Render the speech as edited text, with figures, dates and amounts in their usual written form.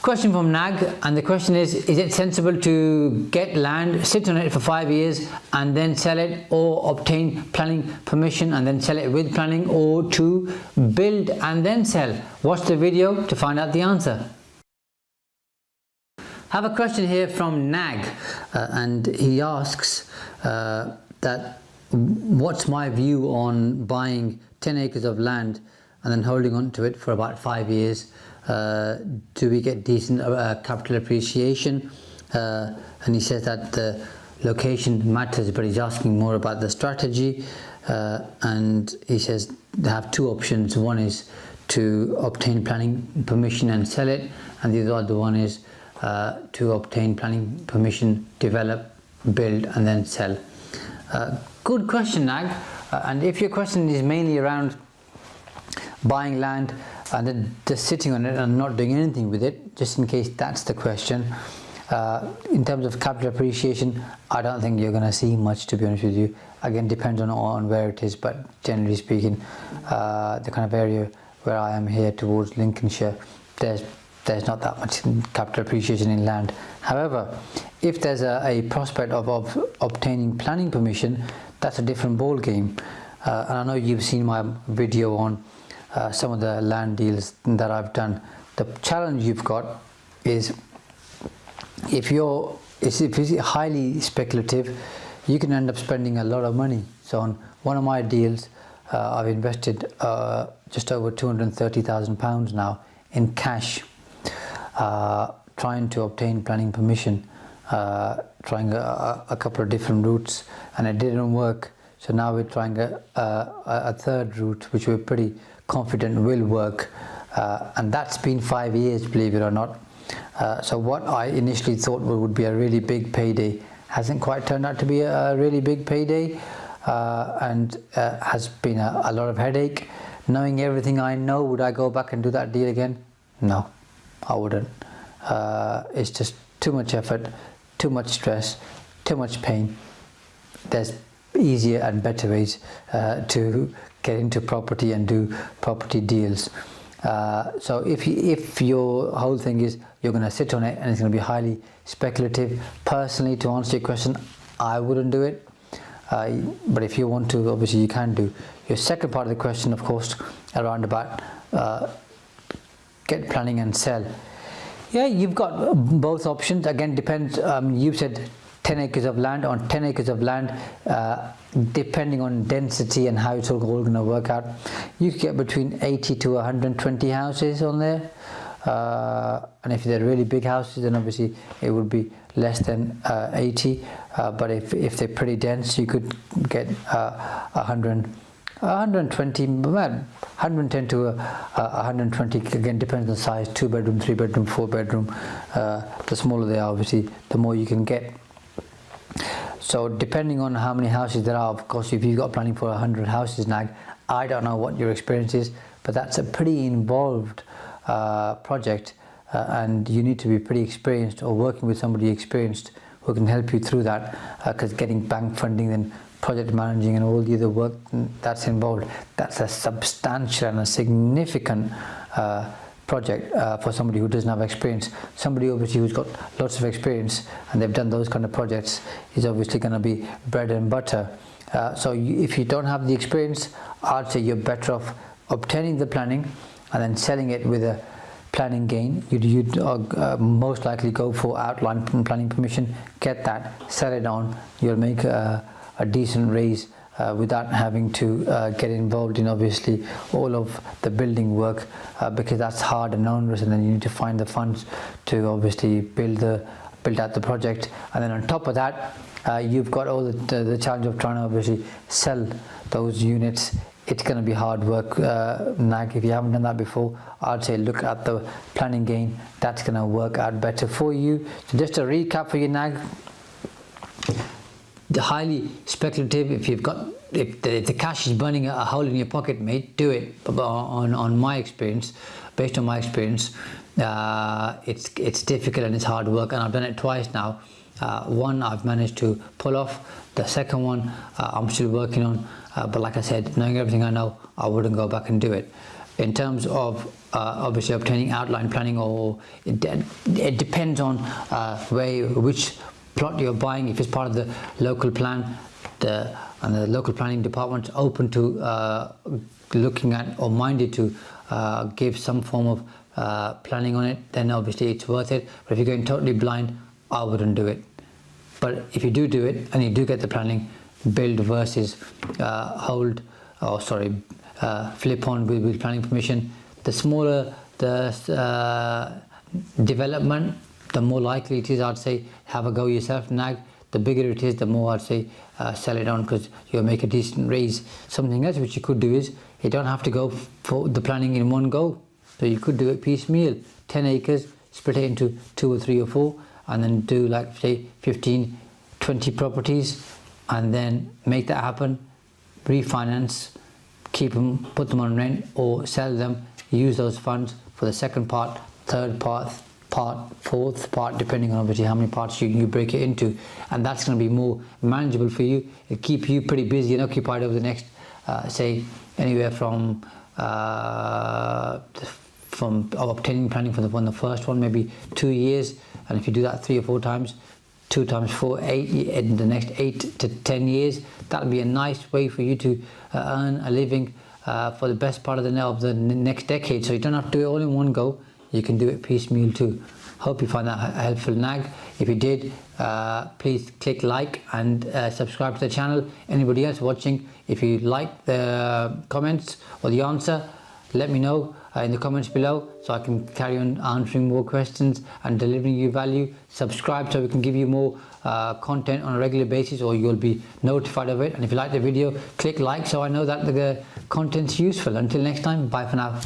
Question from Nag, and the question is it sensible to get land, sit on it for 5 years and then sell it, or obtain planning permission and then sell it with planning, or to build and then sell? Watch the video to find out the answer. I have a question here from Nag, and he asks that what's my view on buying 10 acres of land and then holding on to it for about 5 years. Do we get decent capital appreciation? And he says that the location matters, but he's asking more about the strategy. And he says they have two options. One is to obtain planning permission and sell it, and the other one is to obtain planning permission, develop, build and then sell. Good question, Nag. And if your question is mainly around buying land and then just sitting on it and not doing anything with it, just in case that's the question, in terms of capital appreciation, I don't think you're going to see much, to be honest with you. Again, depends on where it is, but generally speaking, the kind of area where I am here towards Lincolnshire, there's not that much capital appreciation in land. However, if there's a prospect of obtaining planning permission, that's a different ball game. And I know you've seen my video on some of the land deals that I've done. The challenge you've got is if it's highly speculative, you can end up spending a lot of money. So on one of my deals, I've invested just over £230,000 now in cash, trying to obtain planning permission, trying a couple of different routes, and it didn't work. So now we're trying a third route, which we're pretty confident will work, and that's been 5 years, believe it or not. So what I initially thought would be a really big payday hasn't quite turned out to be a really big payday, and has been a lot of headache. Knowing everything I know, would I go back and do that deal again? No, I wouldn't. It's just too much effort, too much stress, too much pain. There's easier and better ways to get into property and do property deals. So if your whole thing is you're going to sit on it and it's going to be highly speculative, personally, to answer your question, I wouldn't do it. But if you want to, obviously you can do. Your second part of the question, of course, around about get planning and sell. Yeah, you've got both options. Again, depends. You said 10 acres of land. On 10 acres of land, depending on density and how it's all going to work out, you could get between 80 to 120 houses on there. And if they're really big houses, then obviously it would be less than 80. But if they're pretty dense, you could get 120, 110 to 120. Again, depends on the size. 2 bedroom, 3 bedroom, 4 bedroom. The smaller they are, obviously, the more you can get. So depending on how many houses there are, of course, if you've got planning for 100 houses, Nag, I don't know what your experience is, but that's a pretty involved project, and you need to be pretty experienced or working with somebody experienced who can help you through that, because getting bank funding and project managing and all the other work that's involved, that's a substantial and a significant project for somebody who doesn't have experience. Somebody obviously who's got lots of experience and they've done those kind of projects is obviously going to be bread and butter. So if you don't have the experience, I'd say you're better off obtaining the planning and then selling it with a planning gain. You'd most likely go for outline planning permission, get that, sell it on. You'll make a decent raise without having to get involved in obviously all of the building work, because that's hard and onerous, and then you need to find the funds to obviously build out the project. And then on top of that, you've got all the challenge of trying to obviously sell those units. It's going to be hard work, Nag. If you haven't done that before, I'd say look at the planning gain. That's going to work out better for you. So just a recap for you, Nag. The highly speculative, if the cash is burning a hole in your pocket, mate, do it. But on my experience, based on my experience, it's difficult and it's hard work, and I've done it twice now. One I've managed to pull off. The second one I'm still working on. But like I said, knowing everything I know, I wouldn't go back and do it. in terms of obviously obtaining outline planning, or it depends on which plot you're buying. If it's part of the local plan, and the local planning department's open to looking at or minded to give some form of planning on it, then obviously it's worth it. But if you're going totally blind, I wouldn't do it. But if you do it and you do get the planning, build versus hold, or sorry, flip on with planning permission. The smaller the development, the more likely it is, I'd say, have a go yourself, nag. The bigger it is, the more I'd say sell it on, because you'll make a decent raise. Something else which you could do is, you don't have to go for the planning in one go. So you could do it piecemeal, 10 acres, split it into 2 or 3 or 4, and then do like say 15, 20 properties, and then make that happen, refinance, keep them, put them on rent, or sell them, use those funds for the second part, third part, fourth part, depending on obviously how many parts you break it into. And that's going to be more manageable for you. It'll keep you pretty busy and occupied over the next say anywhere from obtaining planning for the first one, maybe 2 years, and if you do that 3 or 4 times, 2 times 4, 8, in the next 8 to 10 years, that'll be a nice way for you to earn a living for the best part of the next decade. So you don't have to do it all in one go. You can do it piecemeal too. Hope you find that helpful, nag. If you did, please click like and subscribe to the channel. Anybody else watching, if you like the comments or the answer, let me know in the comments below, so I can carry on answering more questions and delivering you value. Subscribe so we can give you more content on a regular basis, or you'll be notified of it. And if you like the video, click like so I know that the content's useful. Until next time, bye for now.